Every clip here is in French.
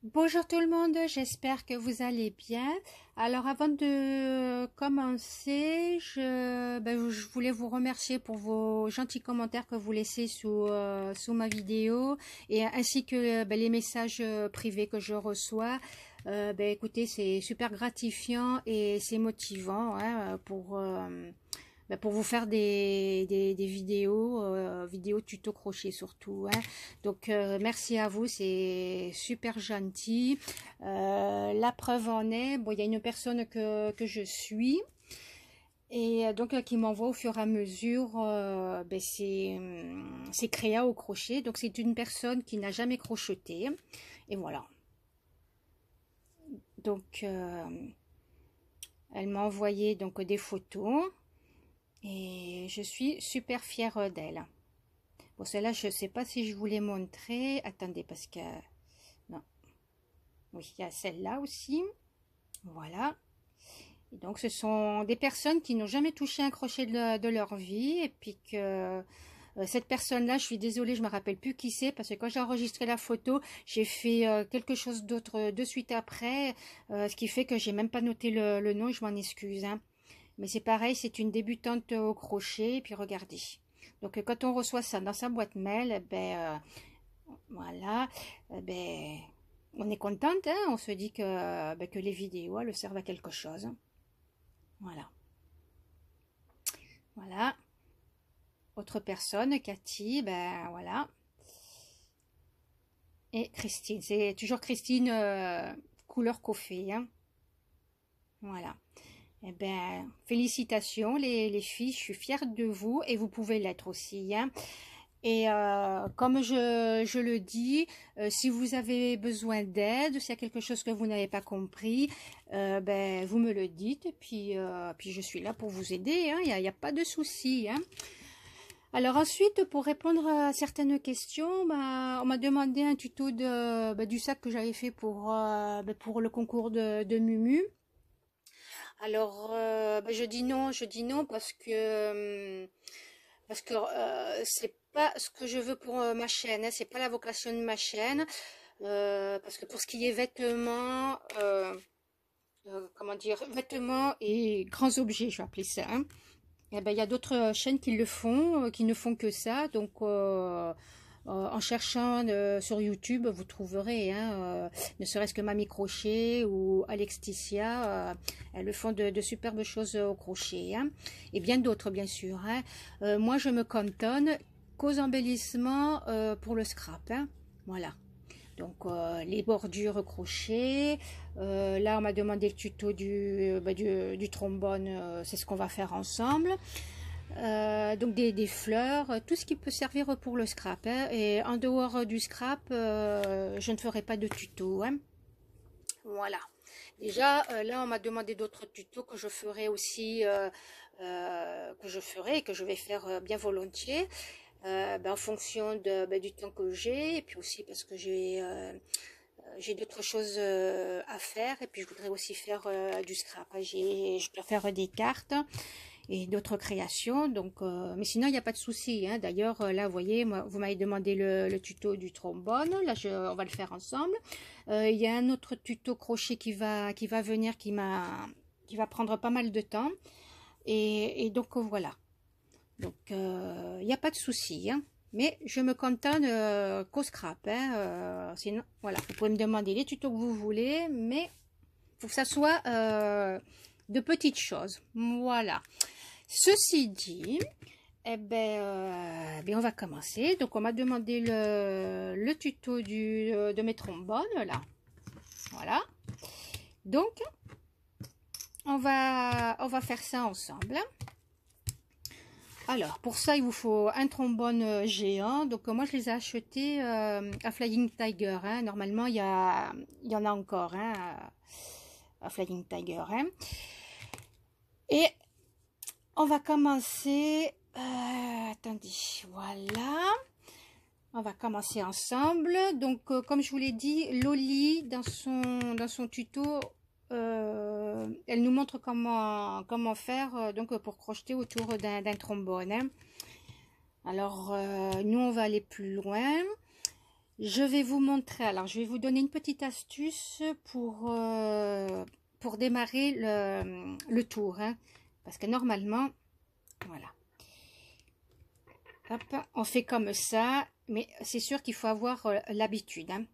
Bonjour tout le monde, j'espère que vous allez bien. Alors avant de commencer, je voulais vous remercier pour vos gentils commentaires que vous laissez sous ma vidéo et ainsi que les messages privés que je reçois. Écoutez, c'est super gratifiant et c'est motivant hein, pour vous faire des vidéos, vidéos tuto crochet surtout. Hein. Donc merci à vous, c'est super gentil. La preuve en est, bon, il y a une personne que je suis et donc qui m'envoie au fur et à mesure c'est créa au crochet. Donc c'est une personne qui n'a jamais crocheté et voilà. Donc elle m'a envoyé donc des photos et je suis super fière d'elle. Bon, celle-là, je ne sais pas si je vous l'ai montré. Attendez, parce que... Non. Oui, il y a celle-là aussi. Voilà. Et donc, ce sont des personnes qui n'ont jamais touché un crochet de leur vie. Et puis que cette personne-là, je suis désolée, je ne me rappelle plus qui c'est. Parce que quand j'ai enregistré la photo, j'ai fait quelque chose d'autre de suite après. Ce qui fait que j'ai même pas noté le nom et je m'en excuse. Hein. Mais c'est pareil, c'est une débutante au crochet. Et puis, regardez. Donc, quand on reçoit ça dans sa boîte mail, voilà, on est contente, hein, on se dit que les vidéos elles servent à quelque chose. Voilà. Voilà. Autre personne, Cathy, voilà. Et Christine, c'est toujours Christine couleur coffee. Hein. Voilà. Eh ben, félicitations les filles, je suis fière de vous et vous pouvez l'être aussi. Hein. Et comme je le dis, si vous avez besoin d'aide, s'il y a quelque chose que vous n'avez pas compris, vous me le dites. Puis je suis là pour vous aider. Hein, y a pas de souci. Hein. Alors ensuite, pour répondre à certaines questions, on m'a demandé un tuto du sac que j'avais fait pour le concours de Mumu. Alors, je dis non parce que c'est pas ce que je veux pour ma chaîne, hein, c'est pas la vocation de ma chaîne. Parce que pour ce qui est vêtements, comment dire, vêtements et grands objets, je vais appeler ça. Hein, eh ben, il y a d'autres chaînes qui le font, qui ne font que ça. Donc, en cherchant sur YouTube, vous trouverez, hein, ne serait-ce que Mamie Crochet ou Alexticia, elles font de superbes choses au crochet, hein, et bien d'autres, bien sûr. Hein. Moi, je me cantonne qu'aux embellissements pour le scrap. Hein, voilà. Donc les bordures crochet. Là, on m'a demandé le tuto du trombone. C'est ce qu'on va faire ensemble. Donc des fleurs, tout ce qui peut servir pour le scrap. Hein. Et en dehors du scrap, je ne ferai pas de tuto. Hein. Voilà. Déjà, là, on m'a demandé d'autres tutos que je ferai aussi, que je ferai et que je vais faire bien volontiers. En fonction du temps que j'ai et puis aussi parce que j'ai d'autres choses à faire et puis je voudrais aussi faire du scrap. Je dois faire des cartes et d'autres créations. Donc, mais sinon, il n'y a pas de souci. Hein. D'ailleurs, là, vous voyez, moi, vous m'avez demandé le tuto du trombone. Là, on va le faire ensemble. Il y a un autre tuto crochet qui va venir, qui va prendre pas mal de temps. Et donc, voilà. Donc, il n'y a pas de souci. Hein. Mais je me cantonne qu'au scrap. Hein. Sinon, voilà, vous pouvez me demander les tutos que vous voulez, mais il faut que ça soit de petites choses. Voilà. Ceci dit, on va commencer. Donc, on m'a demandé le tuto de mes trombones, là. Voilà. Donc, on va faire ça ensemble. Alors, pour ça, il vous faut un trombone géant. Donc, moi, je les ai achetés à Flying Tiger. Hein. Normalement, il y en a encore hein, à Flying Tiger. Hein. Et on va commencer... attendez, voilà. On va commencer ensemble. Donc, comme je vous l'ai dit, Loli, dans son tuto, elle nous montre comment faire donc pour crocheter autour d'un trombone. Hein. Alors, nous, on va aller plus loin. Je vais vous montrer, alors je vais vous donner une petite astuce pour démarrer le tour, hein, parce que normalement, voilà, hop, on fait comme ça, mais c'est sûr qu'il faut avoir l'habitude, hein.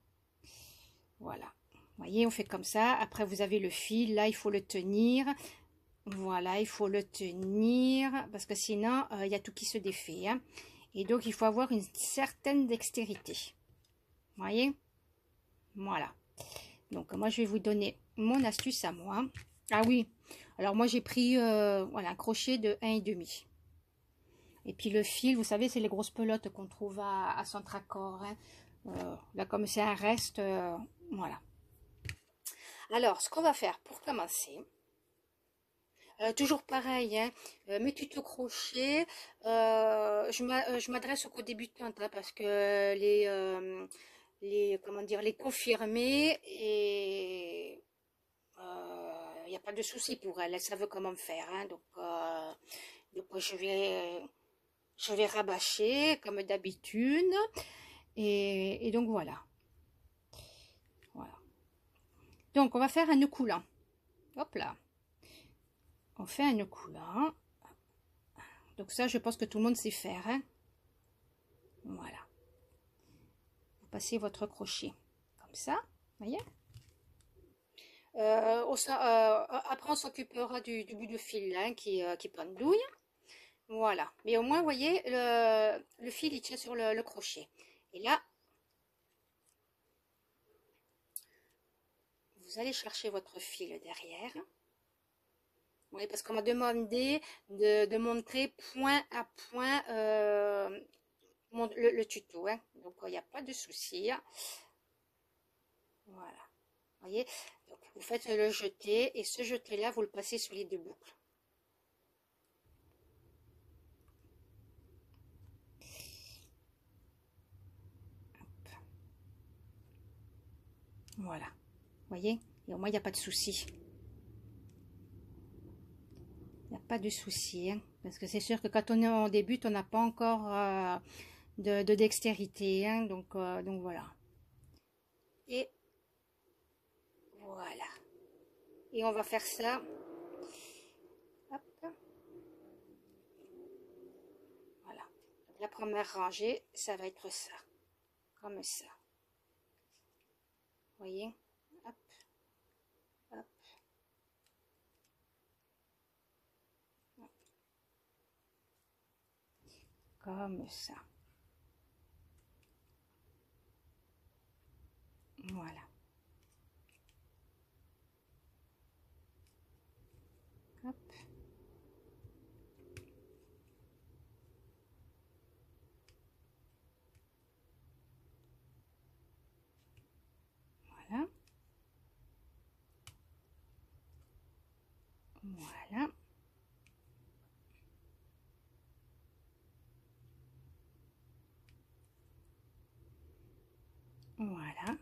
Voilà, vous voyez, on fait comme ça, après vous avez le fil, là il faut le tenir, voilà, il faut le tenir, parce que sinon il y a tout qui se défait, hein. Et donc il faut avoir une certaine dextérité, vous voyez, voilà. Donc moi je vais vous donner mon astuce à moi. Ah oui, alors moi j'ai pris voilà, un crochet de 1,5. Et puis le fil, vous savez, c'est les grosses pelotes qu'on trouve à Centracor, hein. Là comme c'est un reste, voilà. Alors ce qu'on va faire pour commencer, toujours pareil, hein, mes tutos crochet, je m'adresse aux débutantes, hein, parce que comment dire, les confirmer, et il n'y a pas de souci pour elles savent comment faire, hein, donc je vais rabâcher comme d'habitude, et donc voilà. Voilà. Donc on va faire un nœud coulant. Hop là. On fait un nœud coulant. Donc ça, je pense que tout le monde sait faire, hein. Voilà. Vous passez votre crochet comme ça, voyez. Après, on s'occupera du bout de fil, hein, qui pendouille. Voilà. Mais au moins, vous voyez, le fil, il tient sur le crochet. Et là, vous allez chercher votre fil derrière. Oui, parce qu'on m'a demandé de montrer point à point le tuto, hein. Donc il n'y a pas de souci. Voilà. Vous voyez, donc vous faites le jeté, et ce jeté là vous le passez sur les deux boucles. Hop. Voilà. Vous voyez, et au moins il n'y a pas de souci. Il n'y a pas de souci, hein, parce que c'est sûr que quand on débute, on n'a pas encore de dextérité, hein, donc voilà. Et voilà. Et on va faire ça. Hop. Voilà. Donc, la première rangée, ça va être ça. Comme ça. Vous voyez? Hop. Hop. Hop. Comme ça. Voilà. Hop. Voilà. Voilà. Voilà.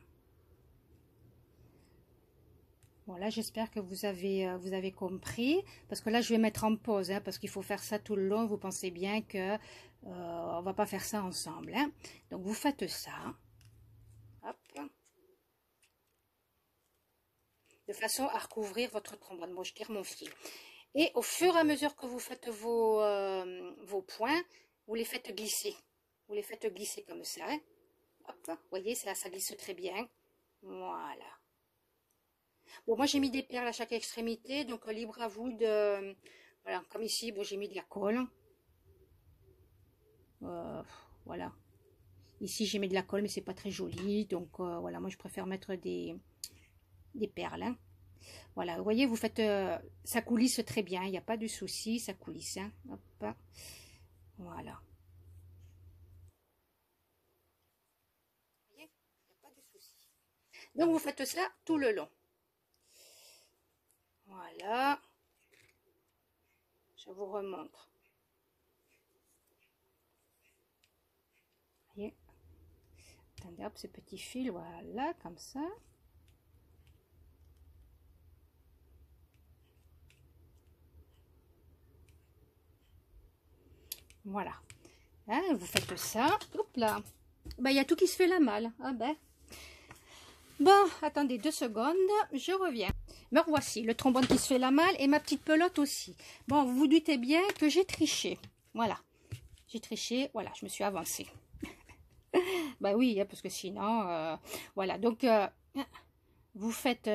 Bon, là, j'espère que vous avez compris, parce que là, je vais mettre en pause, hein, parce qu'il faut faire ça tout le long. Vous pensez bien que on va pas faire ça ensemble, hein. Donc, vous faites ça. Hop. De façon à recouvrir votre trombone. Bon, je tire mon fil. Et au fur et à mesure que vous faites vos points, vous les faites glisser. Vous les faites glisser comme ça, hein. Hop, vous voyez, ça glisse très bien. Voilà. Bon, moi j'ai mis des perles à chaque extrémité, donc libre à vous de... Voilà, comme ici, bon, j'ai mis de la colle. Voilà. Ici j'ai mis de la colle, mais c'est pas très joli, donc voilà, moi je préfère mettre des perles, hein. Voilà, vous voyez, vous faites... ça coulisse très bien, il n'y a pas de souci, ça coulisse, hein. Hop, voilà. Vous voyez, il n'y a pas de souci. Donc vous faites ça tout le long. Voilà. Je vous remontre. Vous voyez. Attendez, hop, ce petit fil, voilà, comme ça. Voilà. Hein, vous faites ça. Hop là. Ben, il y a tout qui se fait la malle. Ah ben. Bon, attendez 2 secondes, je reviens. Me revoici, le trombone qui se fait la malle et ma petite pelote aussi. Bon, vous vous doutez bien que j'ai triché. Voilà. J'ai triché, voilà, je me suis avancée. Bah oui, parce que sinon, voilà. Donc, vous faites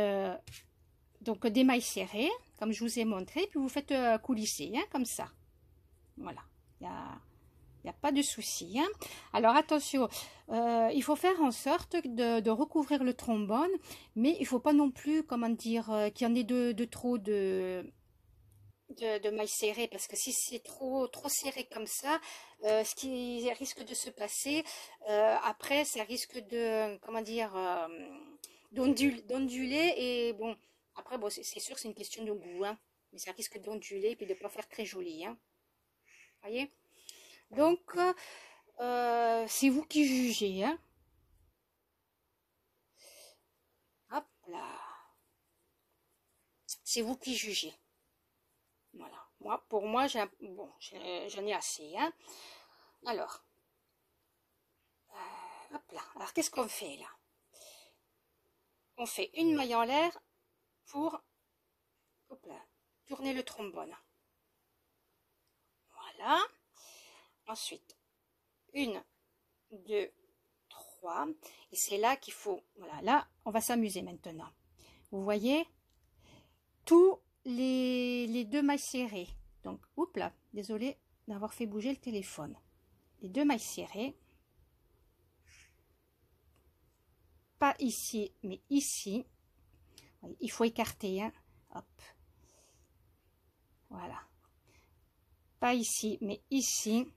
donc des mailles serrées, comme je vous ai montré, puis vous faites coulisser, hein, comme ça. Voilà. Il n'y a pas de souci. Hein. Alors attention, il faut faire en sorte de recouvrir le trombone, mais il ne faut pas non plus, comment dire, qu'il y en ait de trop de mailles serrées, parce que si c'est trop serré comme ça, ce qui risque de se passer, après, ça risque de, comment dire, d'onduler, et bon, après, bon, c'est sûr, c'est une question de goût, hein, mais ça risque d'onduler et puis de pas faire très joli, hein, voyez. Donc, c'est vous qui jugez, hein. Hop là. C'est vous qui jugez. Voilà. Moi, pour moi, bon, j'en ai assez, hein. Alors, hop là. Alors, qu'est-ce qu'on fait là? On fait une maille en l'air pour, hop là, tourner le trombone. Voilà. Ensuite, 1, 2, 3. Et c'est là qu'il faut, voilà, là, on va s'amuser maintenant. Vous voyez, tous les 2 mailles serrées. Donc, oups là, désolé d'avoir fait bouger le téléphone. Les 2 mailles serrées. Pas ici, mais ici. Il faut écarter, hein. Hop. Voilà. Pas ici, mais ici.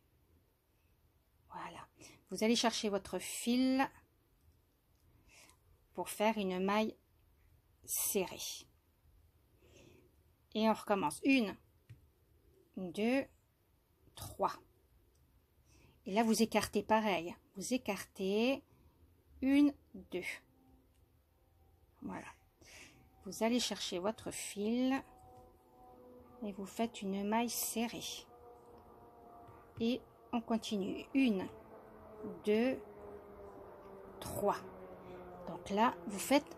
Voilà. Vous allez chercher votre fil pour faire une maille serrée. Et on recommence. 1, 2, 3. Et là, vous écartez pareil. Vous écartez. 1, 2. Voilà. Vous allez chercher votre fil et vous faites une maille serrée. Et on continue. 1, 2, 3. Donc là, vous faites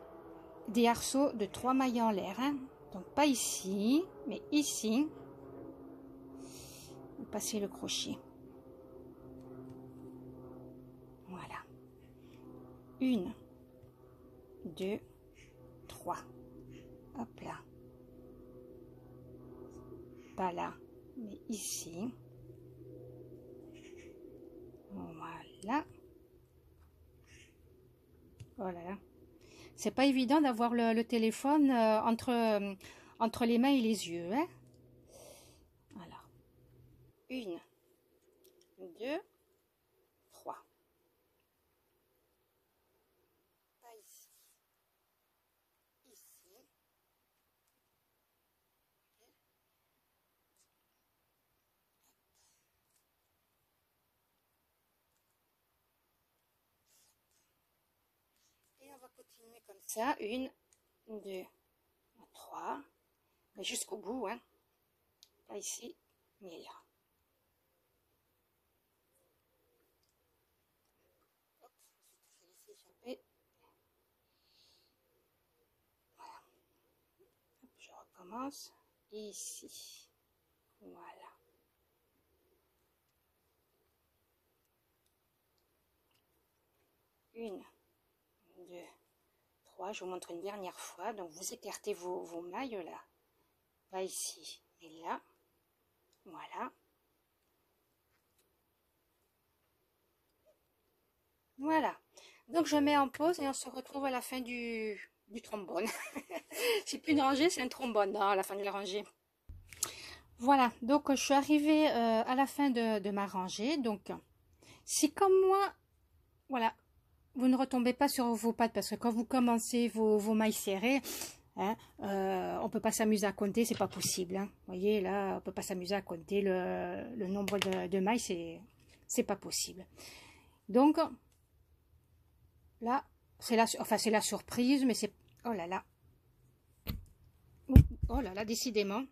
des arceaux de 3 mailles en l'air. Hein. Donc pas ici, mais ici. Vous passez le crochet. Voilà. 1, 2, 3. Hop là. Pas là, mais ici. Voilà. Oh là là. C'est pas évident d'avoir le téléphone entre les mains et les yeux. Hein. Alors. 1, 2, 3. Pas ici. Ici. Et on va continuer comme ça. 1, 2, 3. Jusqu'au bout. Hein. Pas ici, mais là. Hop, je vais laisser échapper. Voilà. Hop, je recommence. Ici. Voilà. 1, 2, 3. Je vous montre une dernière fois. Donc, vous écartez vos mailles là. Pas ici, mais là. Voilà. Voilà. Donc, je mets en pause et on se retrouve à la fin du trombone. C'est plus une rangée, c'est un trombone, non, à la fin de la rangée. Voilà. Donc, je suis arrivée à la fin de ma rangée. Donc, si comme moi, voilà, vous ne retombez pas sur vos pattes parce que quand vous commencez vos mailles serrées, hein, on peut pas s'amuser à compter, c'est pas possible. Hein. Vous voyez, là, on peut pas s'amuser à compter le nombre de mailles, c'est pas possible. Donc, là, c'est la surprise, mais c'est... Oh là là. Oh là là, décidément.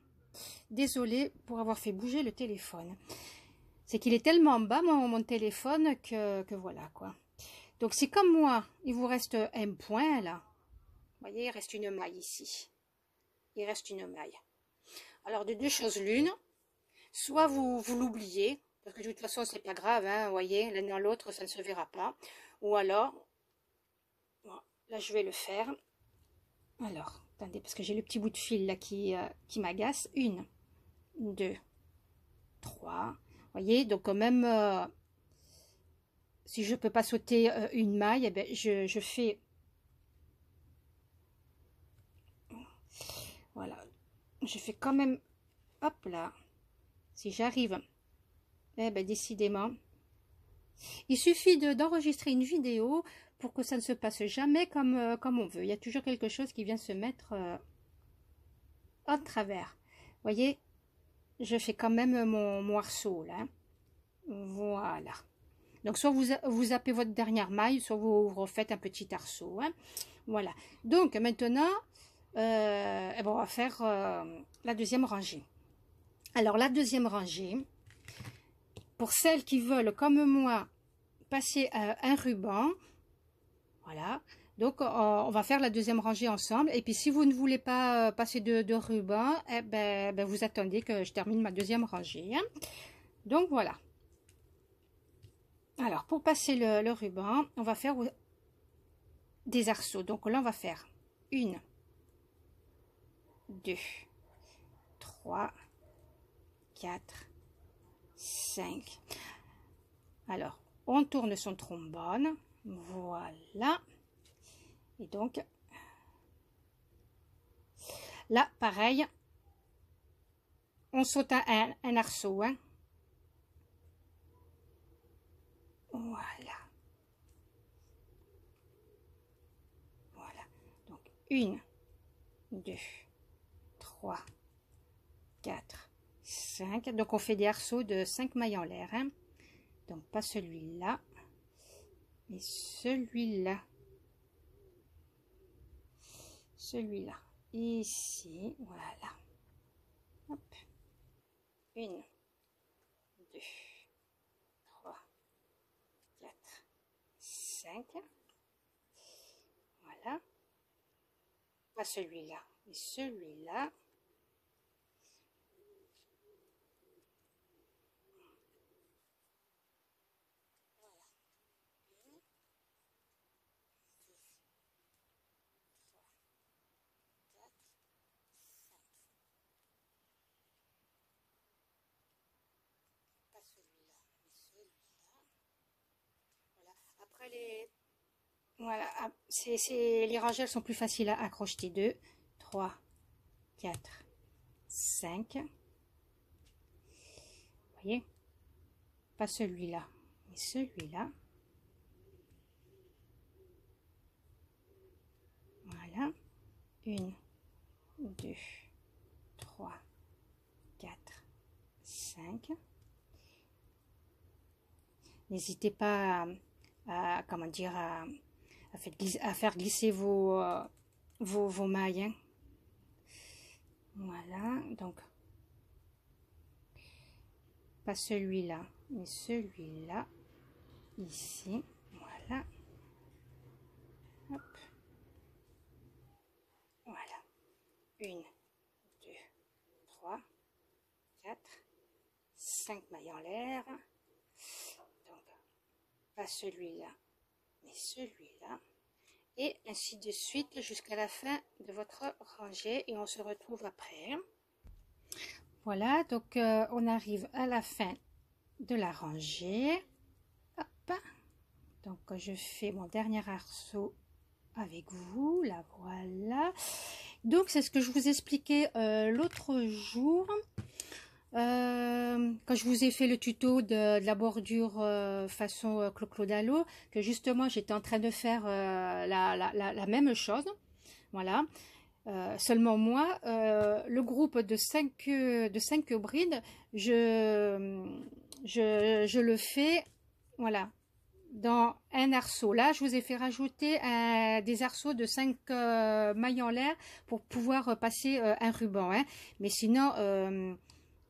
Désolée pour avoir fait bouger le téléphone. C'est qu'il est tellement bas, mon téléphone, que voilà, quoi. Donc si comme moi, il vous reste un point là, vous voyez, il reste une maille ici. Il reste une maille. Alors de deux choses l'une, soit vous l'oubliez, parce que de toute façon c'est pas grave, hein, vous voyez, l'un dans l'autre ça ne se verra pas. Ou alors, bon, là je vais le faire. Alors, attendez, parce que j'ai le petit bout de fil là qui m'agace. 1, 2, 3. Vous voyez, donc quand même, si je peux pas sauter une maille, eh ben, je fais... Voilà, je fais quand même... Hop là, si j'arrive... Eh ben, décidément, il suffit d'enregistrer une vidéo pour que ça ne se passe jamais comme on veut. Il y a toujours quelque chose qui vient se mettre en travers. Vous voyez, je fais quand même mon arceau là. Voilà. Donc soit vous zappez votre dernière maille, soit vous refaites un petit arceau. Hein. Voilà. Donc maintenant, eh ben, on va faire la deuxième rangée. Alors la deuxième rangée, pour celles qui veulent comme moi passer un ruban, voilà, donc on va faire la deuxième rangée ensemble. Et puis si vous ne voulez pas passer de ruban, eh ben, vous attendez que je termine ma deuxième rangée. Hein. Donc voilà. Alors pour passer le ruban, on va faire des arceaux. Donc là on va faire 1, 2, 3, 4, 5. Alors on tourne son trombone. Voilà. Et donc, là, pareil, on saute un arceau. Hein. Voilà. Voilà. Donc, 1, 2, 3, 4, 5. Donc, on fait des arceaux de 5 mailles en l'air. Hein. Donc, pas celui-là, mais celui-là. Celui-là. Ici, voilà. Hop. 1, 2, 3, 4, 5. Voilà. Pas celui-là, mais celui-là. Après voilà, les rangées elles sont plus faciles à crocheter. 2, 3, 4, 5. Vous voyez, pas celui-là, mais celui-là. Voilà. 1, 2, 3, 4, 5. N'hésitez pas comment dire, à faire glisser vos mailles. Hein. Voilà, donc pas celui-là, mais celui-là, ici, voilà. Hop. Voilà. 1, 2, 3, 4, 5 mailles en l'air. Donc, pas celui-là, mais celui-là. Et ainsi de suite jusqu'à la fin de votre rangée. Et on se retrouve après. Voilà, donc on arrive à la fin de la rangée. Hop. Donc je fais mon dernier arceau avec vous. Là, voilà. Donc c'est ce que je vous expliquais l'autre jour. Quand je vous ai fait le tuto de la bordure façon Clo-Clo d'Allo, que justement j'étais en train de faire la même chose, voilà. Seulement moi, le groupe de 5 brides, je le fais, voilà, dans un arceau. Là, je vous ai fait rajouter des arceaux de 5 mailles en l'air pour pouvoir passer un ruban, hein. Mais sinon...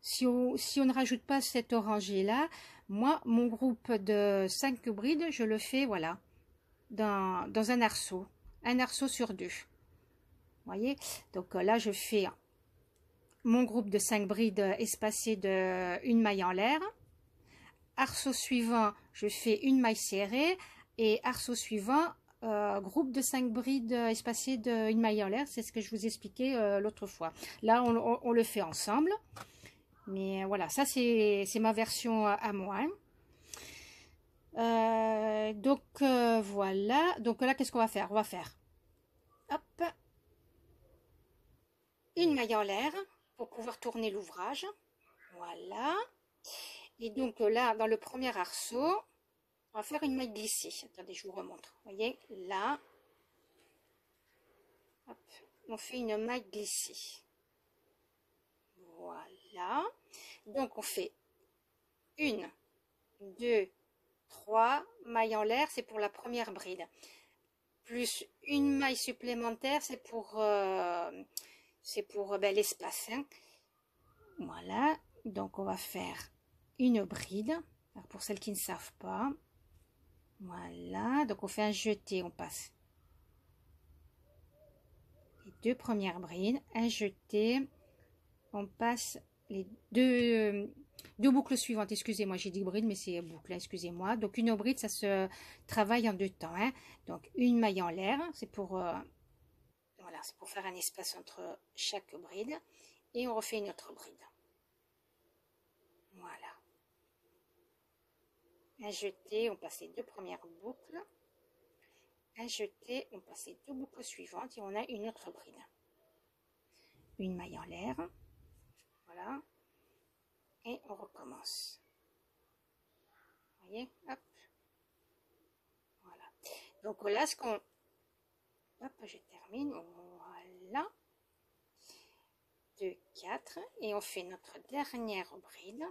si on ne rajoute pas cette orangée là, moi mon groupe de 5 brides je le fais, voilà, dans un arceau sur 2. Vous voyez, donc là je fais mon groupe de 5 brides espacées de une maille en l'air. Arceau suivant, je fais une maille serrée, et arceau suivant, groupe de 5 brides espacées de une maille en l'air. C'est ce que je vous expliquais l'autre fois. Là on le fait ensemble, mais voilà, ça c'est ma version à moi, hein. Voilà, donc là qu'est-ce qu'on va faire? On va faire, hop, une maille en l'air pour pouvoir tourner l'ouvrage, voilà. Et donc là, dans le premier arceau, on va faire une maille glissée. Attendez, je vous remontre. Vous voyez, là, hop, on fait une maille glissée. Voilà. Donc on fait 1, 2, 3 mailles en l'air, c'est pour la première bride. Plus une maille supplémentaire, c'est pour l'espace, hein. Voilà, donc on va faire une bride. Alors pour celles qui ne savent pas, voilà, donc on fait un jeté, on passe les 2 premières brides, un jeté, on passe les deux boucles suivantes. Excusez-moi, j'ai dit bride, mais c'est boucle, excusez-moi. Donc une bride, ça se travaille en 2 temps, hein. Donc une maille en l'air, c'est pour voilà, c'est pour faire un espace entre chaque bride, et on refait une autre bride. Voilà. Un jeté, on passe les 2 premières boucles. Un jeté, on passe les 2 boucles suivantes et on a une autre bride. Une maille en l'air. Voilà. Et on recommence. Vous voyez, hop. Voilà. Donc là, ce qu'on... Hop, je termine. Voilà. 2, 4. Et on fait notre dernière bride.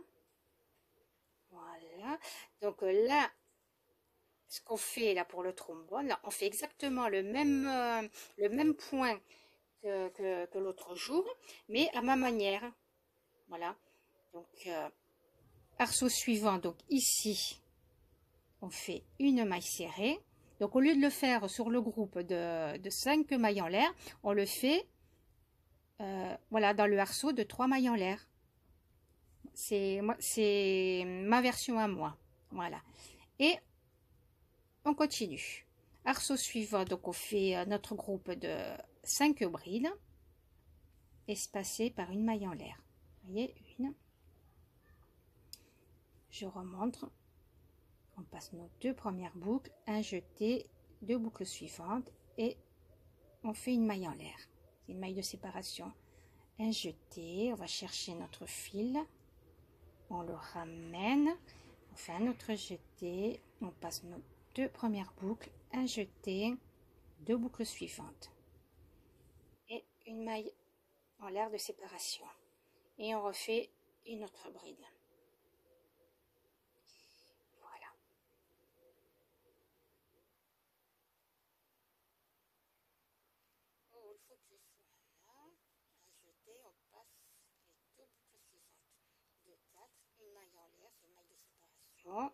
Voilà. Donc là, ce qu'on fait là pour le trombone, là, on fait exactement le même point que l'autre jour, mais à ma manière. Voilà. Donc arceau suivant, donc ici on fait une maille serrée. Donc au lieu de le faire sur le groupe de 5 mailles en l'air, on le fait voilà, dans le arceau de 3 mailles en l'air. C'est ma version à moi. Voilà. Et on continue. Arceau suivant, donc on fait notre groupe de 5 brides espacées par une maille en l'air. Vous voyez, une. Je remonte. On passe nos 2 premières boucles, un jeté, 2 boucles suivantes et on fait une maille en l'air. C'est une maille de séparation. Un jeté, on va chercher notre fil, on le ramène, on fait un autre jeté, on passe nos 2 premières boucles, un jeté, 2 boucles suivantes et une maille en l'air de séparation. Et on refait une autre bride.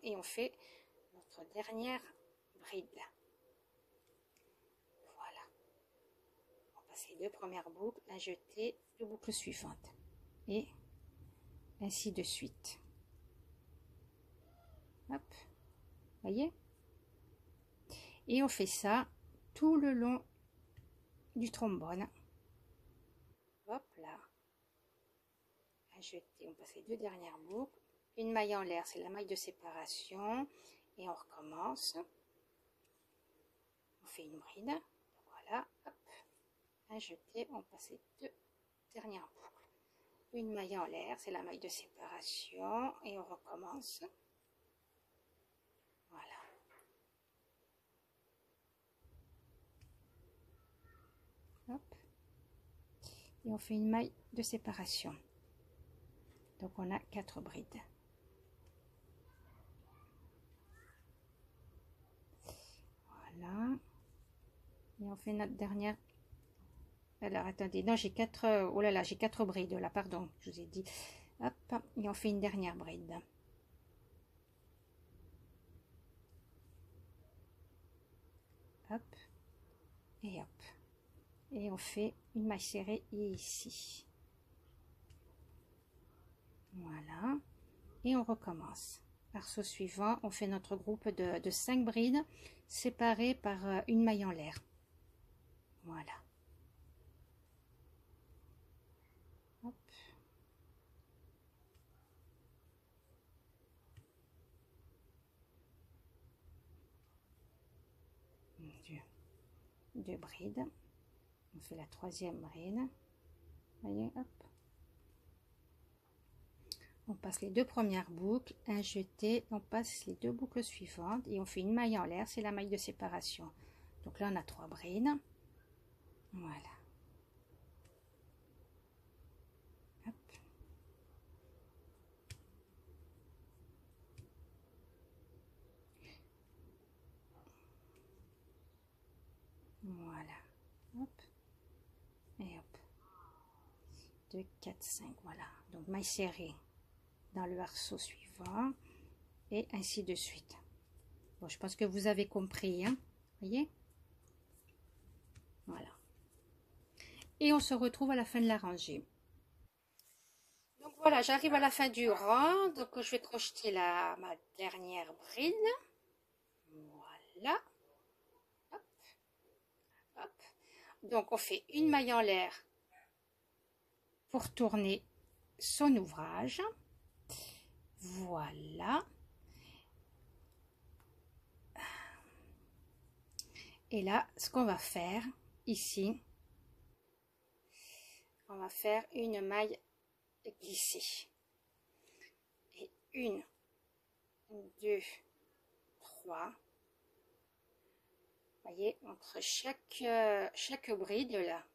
Et on fait notre dernière bride. Voilà. On passe les 2 premières boucles, un jeté, 2 boucles suivantes. Et ainsi de suite. Hop. Voyez? Et on fait ça tout le long du trombone. Hop là. Un jeté, on passe les 2 dernières boucles. Une maille en l'air, c'est la maille de séparation. Et on recommence. On fait une bride. Voilà. Hop. Un jeté, on passe les 2 dernières boucles. Une maille en l'air, c'est la maille de séparation. Et on recommence. Voilà. Hop. Et on fait une maille de séparation. Donc on a 4 brides. Voilà. Et on fait notre dernière. Alors attendez, non j'ai 4. Oh là là, j'ai 4 brides là, pardon, je vous ai dit. Hop, et on fait une dernière bride. et hop, et on fait une maille serrée ici, voilà, et on recommence. Arceau suivant, on fait notre groupe de 5 brides séparées par une maille en l'air, voilà. Hop. Deux brides, on fait la troisième bride, voyez, hop, on passe les deux premières boucles, un jeté, on passe les deux boucles suivantes et on fait une maille en l'air, c'est la maille de séparation. Donc là on a 3 brides, voilà. Hop. Voilà, hop, et hop, 2, 4, 5, voilà. Donc maille serrée dans le arceau suivant et ainsi de suite. Bon, je pense que vous avez compris, hein, voyez, voilà. Et on se retrouve à la fin de la rangée. Donc voilà, j'arrive à la fin du rang, donc je vais crocheter ma dernière bride, voilà, hop, hop. Donc on fait une maille en l'air pour tourner son ouvrage, voilà. Et là, ce qu'on va faire ici, on va faire une maille glissée. Et 1, 2, 3. Voyez, entre chaque bride là,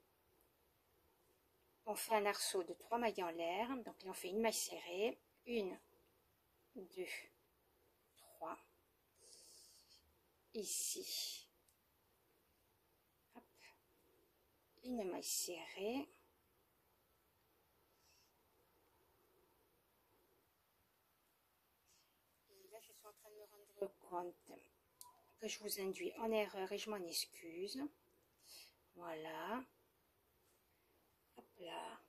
on fait un arceau de 3 mailles en l'air. Donc là, on fait une maille serrée. 1, 2, 3. Ici. Hop. Une maille serrée. Et là, je suis en train de me rendre compte que je vous induis en erreur et je m'en excuse. Voilà. Hop là.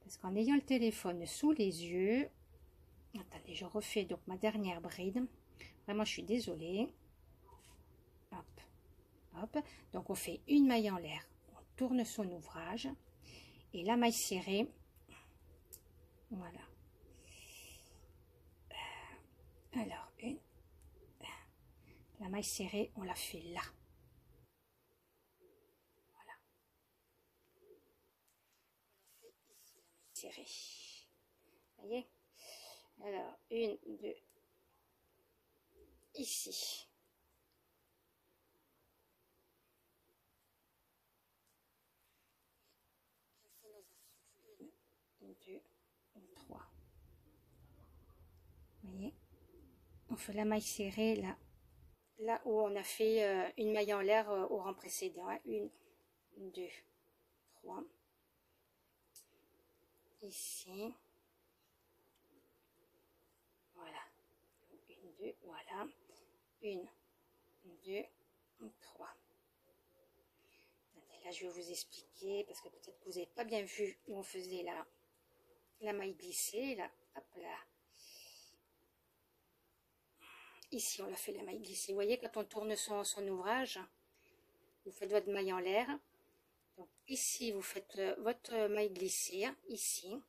Parce qu'en ayant le téléphone sous les yeux, attendez, je refais donc ma dernière bride. Vraiment, je suis désolée. Hop, hop. Donc, on fait une maille en l'air. On tourne son ouvrage. Et la maille serrée, voilà. Alors, la maille serrée, on la fait là. Voilà. On la fait ici, la maille serrée. Voyez? Alors, 1, 2, ici. 1, 2, 3. Voyez? On fait la maille serrée là où on a fait une maille en l'air au rang précédent. 1, 2, 3. Ici. Voilà. 1, 2, voilà. 1, 2, 3. Là, je vais vous expliquer parce que peut-être que vous n'avez pas bien vu où on faisait la maille glissée. Là, hop là. Ici, on a fait la maille glissée. Vous voyez, quand on tourne son ouvrage, vous faites votre maille en l'air. Donc ici, vous faites votre maille glissée. Ici,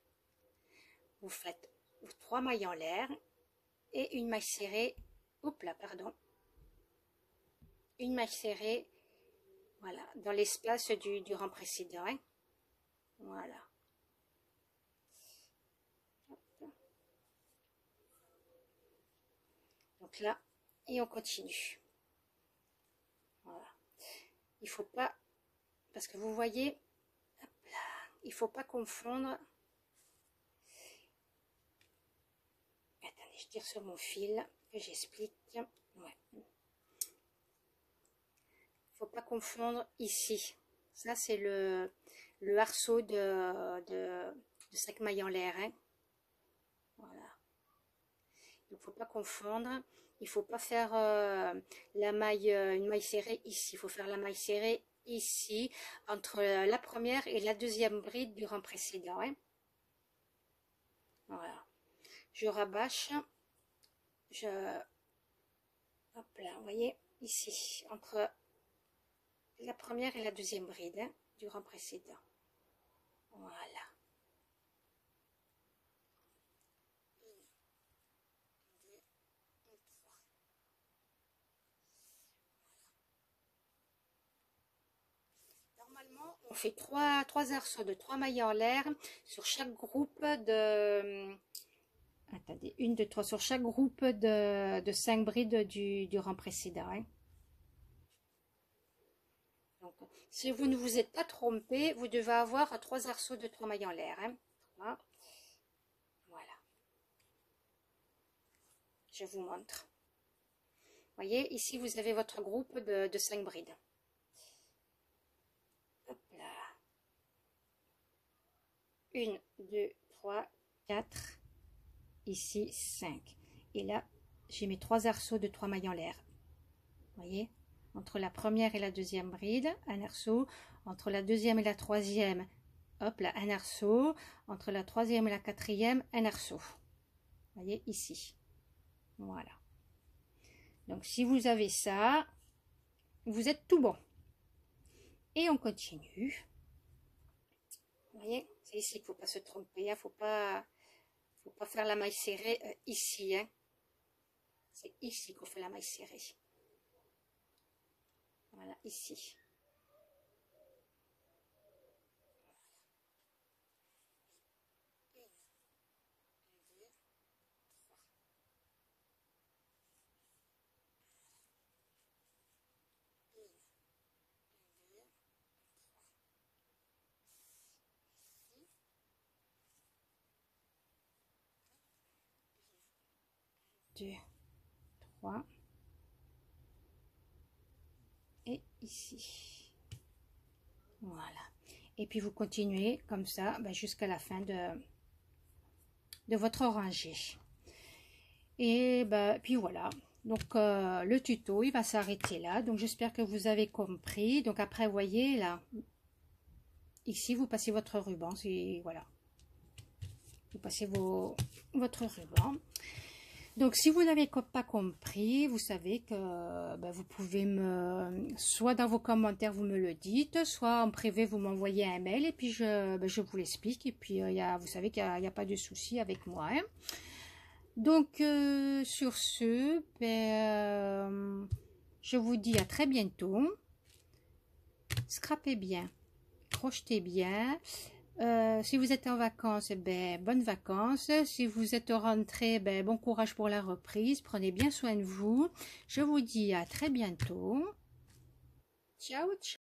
vous faites 3 mailles en l'air et une maille serrée. Hop là, pardon. Une maille serrée, voilà, dans l'espace du rang précédent. Hein. Voilà. Donc là, et on continue. Voilà. Il faut pas, parce que vous voyez, hop là, il faut pas confondre. Attendez, je tire sur mon fil que j'explique. Ouais. Faut pas confondre ici. Ça c'est le arceau de 5 mailles en l'air. Hein. Voilà. Il ne faut pas confondre. Il ne faut pas faire la maille, une maille serrée ici. Il faut faire la maille serrée ici, entre la première et la deuxième bride du rang précédent. Hein. Voilà. Je rabâche. Hop là, vous voyez, ici, entre la première et la deuxième bride hein, du rang précédent. Voilà. Normalement, on fait trois arceaux de 3 mailles en l'air sur chaque groupe de... Attendez, 1, 2, 3 sur chaque groupe de 5 brides du rang précédent. Hein. Donc, si vous ne vous êtes pas trompé, vous devez avoir 3 arceaux de 3 mailles en l'air. Hein. Voilà. Je vous montre. Vous voyez, ici, vous avez votre groupe de 5 brides. Hop là. 1, 2, 3, 4. Ici, 5. Et là, j'ai mes 3 arceaux de 3 mailles en l'air. Vous voyez, entre la première et la deuxième bride, un arceau. Entre la deuxième et la troisième, hop là, un arceau. Entre la troisième et la quatrième, un arceau. Vous voyez, ici. Voilà. Donc, si vous avez ça, vous êtes tout bon. Et on continue. Vous voyez, c'est ici qu'il ne faut pas se tromper. Il ne faut pas faire la maille serrée ici. Hein. C'est ici qu'on fait la maille serrée. Voilà, ici. Deux, 3 et ici. Voilà. Et puis vous continuez comme ça jusqu'à la fin de votre rangée. Et puis voilà. Donc le tuto il va s'arrêter là. Donc j'espère que vous avez compris. Donc après vous voyez là, ici vous passez votre ruban. Voilà. Vous passez votre ruban. Donc, si vous n'avez pas compris, vous savez que vous pouvez soit dans vos commentaires, vous me le dites, soit en privé, vous m'envoyez un mail et puis je vous l'explique. Et puis, vous savez qu'il n'y a pas de souci avec moi. Hein. Donc, sur ce, je vous dis à très bientôt. Scrapez bien, crochetez bien. Si vous êtes en vacances, bonnes vacances. Si vous êtes rentré, bon courage pour la reprise. Prenez bien soin de vous. Je vous dis à très bientôt. Ciao, ciao.